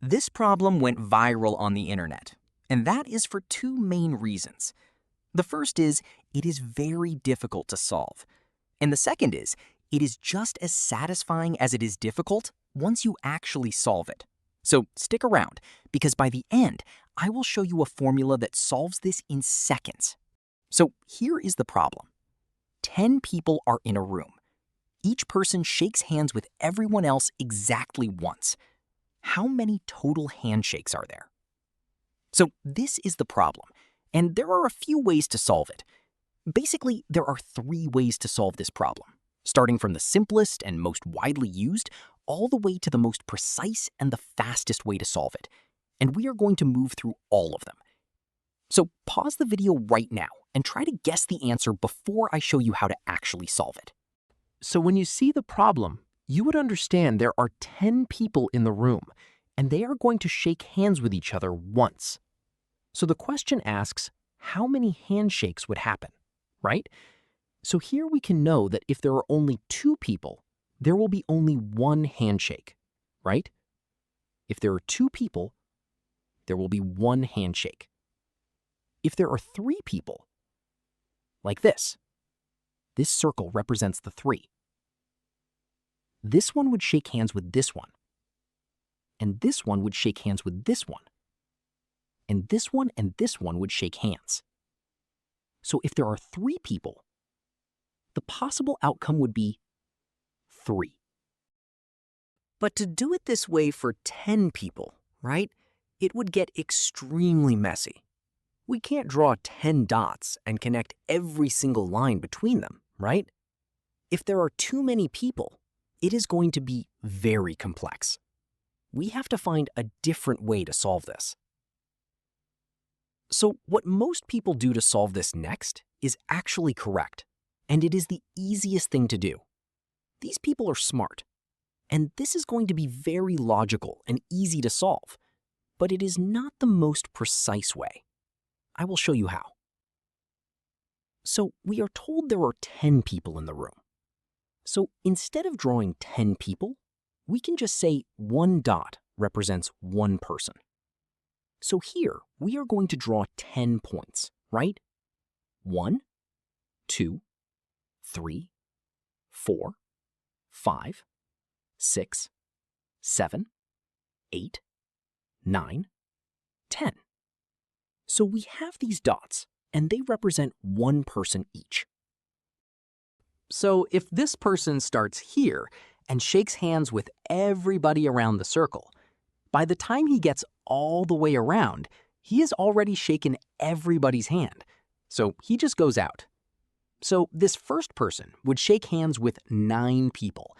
This problem went viral on the internet, and that is for two main reasons. The first is it is very difficult to solve, and the second is it is just as satisfying as it is difficult once you actually solve it. So stick around, because by the end, I will show you a formula that solves this in seconds. So here is the problem. 10 people are in a room. Each person shakes hands with everyone else exactly once. How many total handshakes are there? So this is the problem, and there are a few ways to solve it. Basically, there are three ways to solve this problem, starting from the simplest and most widely used, all the way to the most precise and the fastest way to solve it. And we are going to move through all of them. So pause the video right now and try to guess the answer before I show you how to actually solve it. So when you see the problem, you would understand there are 10 people in the room, and they are going to shake hands with each other once. So the question asks, how many handshakes would happen, right? So here we can know that if there are only 2 people, there will be only 1 handshake, right? If there are 2 people, there will be 1 handshake. If there are 3 people, like this circle represents the 3. This one would shake hands with this one, and this one would shake hands with this one, and this one would shake hands. So if there are 3 people, the possible outcome would be 3. But to do it this way for 10 people, right, it would get extremely messy. We can't draw 10 dots and connect every single line between them, right? If there are too many people, it is going to be very complex. We have to find a different way to solve this. So what most people do to solve this next is actually correct, and it is the easiest thing to do. These people are smart, and this is going to be very logical and easy to solve, but it is not the most precise way. I will show you how. So we are told there are 10 people in the room. So instead of drawing 10 people, we can just say 1 dot represents 1 person. So here, we are going to draw 10 points, right? 1, 2, 3, 4, 5, 6, 7, 8, 9, 10. So we have these dots, and they represent 1 person each. So if this person starts here and shakes hands with everybody around the circle, by the time he gets all the way around, he has already shaken everybody's hand. So he just goes out. So this first person would shake hands with 9 people.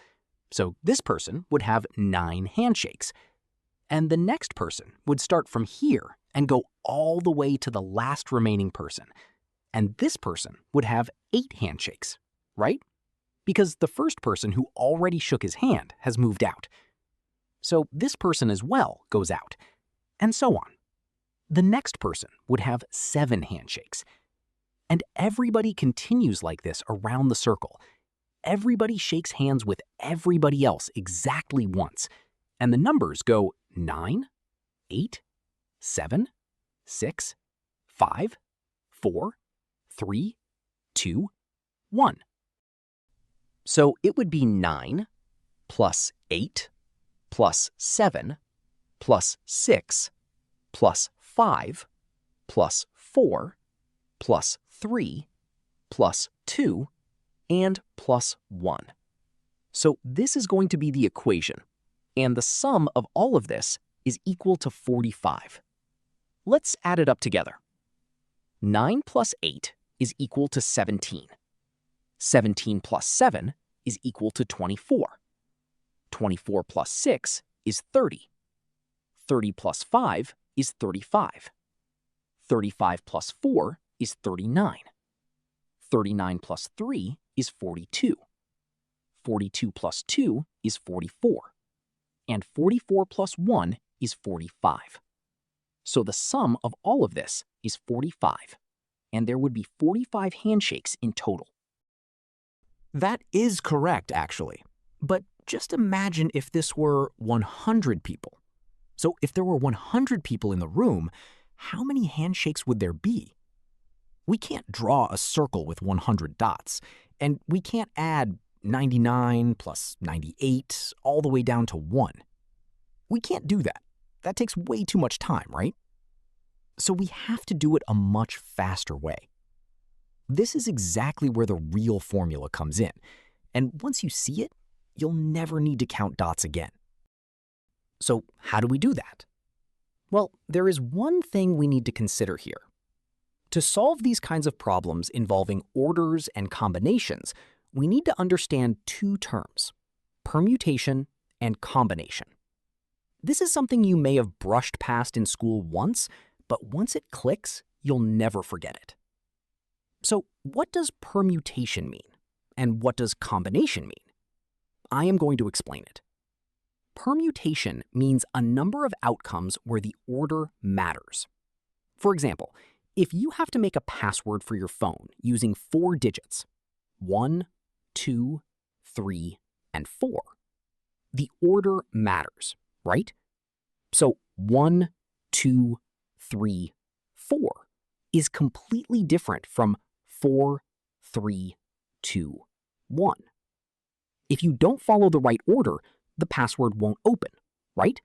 So this person would have 9 handshakes. And the next person would start from here and go all the way to the last remaining person. And this person would have 8 handshakes, right? Because the first person who already shook his hand has moved out. So this person as well goes out, and so on. The next person would have 7 handshakes. And everybody continues like this around the circle. Everybody shakes hands with everybody else exactly once, and the numbers go 9, 8, 7, 6, 5, 4, 3, 2, 1. So it would be 9 plus 8 plus 7 plus 6 plus 5 plus 4 plus 3 plus 2 and plus 1. So this is going to be the equation, and the sum of all of this is equal to 45. Let's add it up together. 9 plus 8 is equal to 17. 17 plus 7 is equal to 24. 24 plus 6 is 30. 30 plus 5 is 35. 35 plus 4 is 39. 39 plus 3 is 42. 42 plus 2 is 44. And 44 plus 1 is 45. So the sum of all of this is 45, and there would be 45 handshakes in total. That is correct, actually. But just imagine if this were 100 people. So if there were 100 people in the room, how many handshakes would there be? We can't draw a circle with 100 dots, and we can't add 99 plus 98 all the way down to 1. We can't do that. That takes way too much time, right? So we have to do it a much faster way. This is exactly where the real formula comes in, and once you see it, you'll never need to count dots again. So how do we do that? Well, there is one thing we need to consider here. To solve these kinds of problems involving orders and combinations, we need to understand two terms: permutation and combination. This is something you may have brushed past in school once, but once it clicks, you'll never forget it. So what does permutation mean? And what does combination mean? I am going to explain it. Permutation means a number of outcomes where the order matters. For example, if you have to make a password for your phone using 4 digits, 1, 2, 3, and 4, the order matters, right? So 1, 2, 3, 4 is completely different from 4, 3, 2, 1. If you don't follow the right order, the password won't open, right?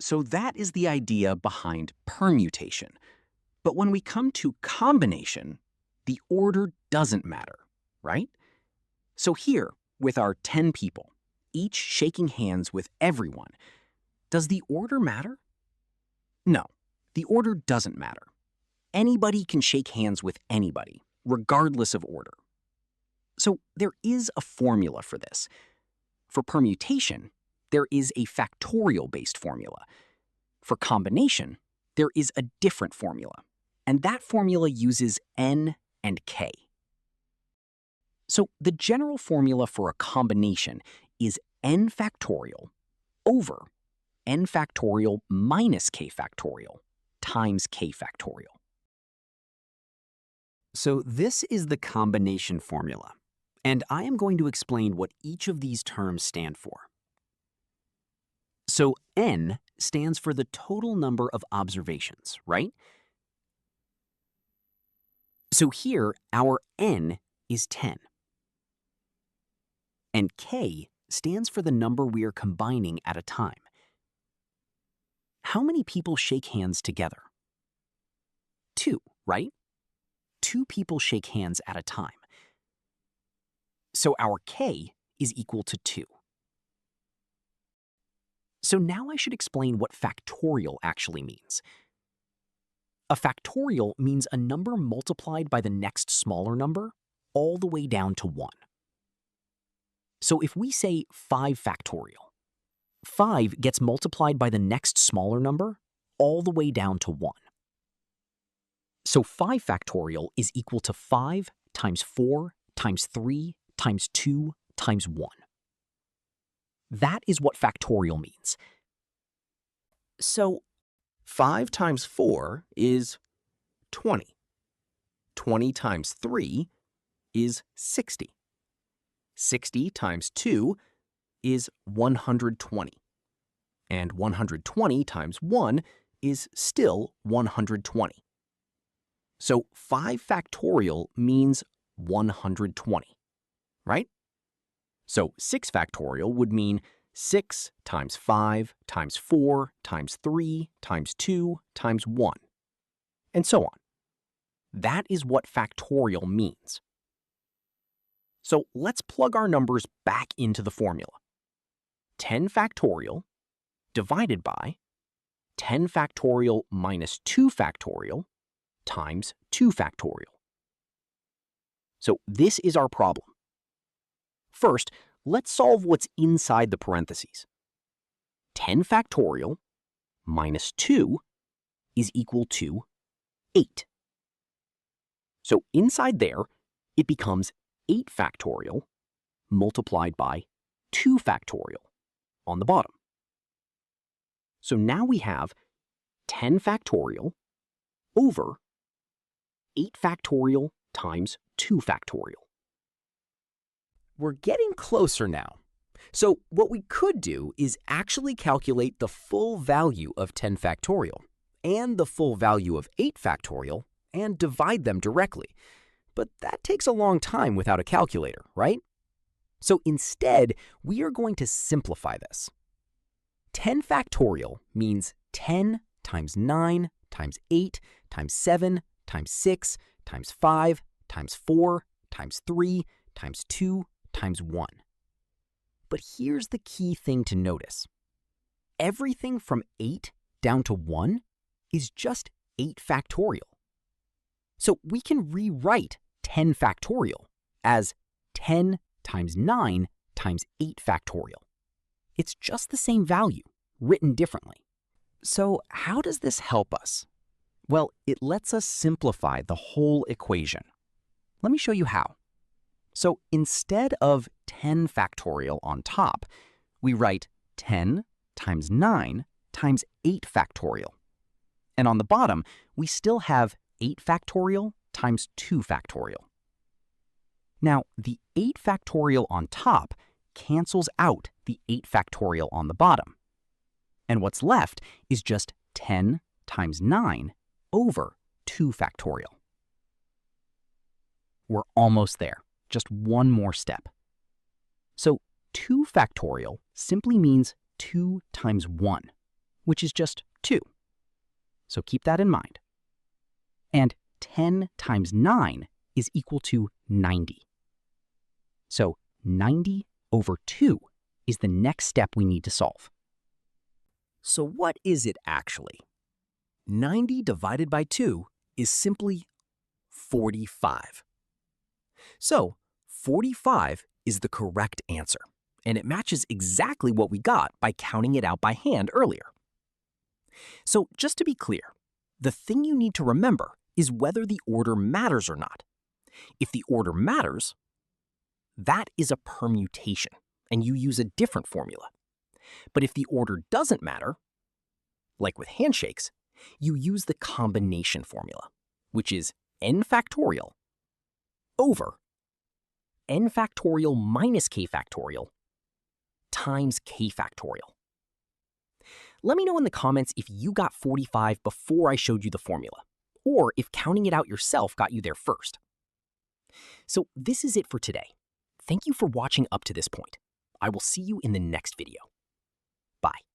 So that is the idea behind permutation. But when we come to combination, the order doesn't matter, right? So here, with our 10 people, each shaking hands with everyone, does the order matter? No, the order doesn't matter. Anybody can shake hands with anybody, regardless of order. So there is a formula for this. For permutation, there is a factorial-based formula. For combination, there is a different formula, and that formula uses n and k. So the general formula for a combination is n factorial over n factorial minus k factorial times k factorial. So this is the combination formula, and I am going to explain what each of these terms stand for. So n stands for the total number of observations, right? So here, our n is 10. And k stands for the number we are combining at a time. How many people shake hands together? 2, right? 2 people shake hands at a time. So our k is equal to 2. So now I should explain what factorial actually means. A factorial means a number multiplied by the next smaller number all the way down to 1. So if we say 5 factorial, 5 gets multiplied by the next smaller number all the way down to 1. So 5 factorial is equal to 5 times 4 times 3 times 2 times 1. That is what factorial means. So 5 times 4 is 20. 20 times 3 is 60. 60 times 2 is 120. And 120 times 1 is still 120. So 5 factorial means 120, right? So 6 factorial would mean 6 times 5 times 4 times 3 times 2 times 1, and so on. That is what factorial means. So let's plug our numbers back into the formula. 10 factorial divided by 10 factorial minus 2 factorial times 2 factorial. So this is our problem. First, let's solve what's inside the parentheses. 10 factorial minus 2 is equal to 8. So inside there, it becomes 8 factorial multiplied by 2 factorial on the bottom. So now we have 10 factorial over 8 factorial times 2 factorial. We're getting closer now. So what we could do is actually calculate the full value of 10 factorial and the full value of 8 factorial and divide them directly. But that takes a long time without a calculator, right? So instead, we are going to simplify this. 10 factorial means 10 times 9 times 8 times 7 times 6 times 5 times 4 times 3 times 2 times 1. But here's the key thing to notice. Everything from 8 down to 1 is just 8 factorial. So we can rewrite 10 factorial as 10 times 9 times 8 factorial. It's just the same value, written differently. So how does this help us? Well, it lets us simplify the whole equation. Let me show you how. So instead of 10 factorial on top, we write 10 times 9 times 8 factorial. And on the bottom, we still have 8 factorial times 2 factorial. Now, the 8 factorial on top cancels out the 8 factorial on the bottom. And what's left is just 10 times 9 over 2 factorial. We're almost there. Just one more step. So 2 factorial simply means 2 times 1, which is just 2. So keep that in mind. And 10 times 9 is equal to 90. So 90 over 2 is the next step we need to solve. So what is it actually? 90 divided by 2 is simply 45. So 45 is the correct answer, and it matches exactly what we got by counting it out by hand earlier. So just to be clear, the thing you need to remember is whether the order matters or not. If the order matters, that is a permutation, and you use a different formula. But if the order doesn't matter, like with handshakes, you use the combination formula, which is n factorial over n factorial minus k factorial times k factorial. Let me know in the comments if you got 45 before I showed you the formula, or if counting it out yourself got you there first. So this is it for today. Thank you for watching up to this point. I will see you in the next video. Bye.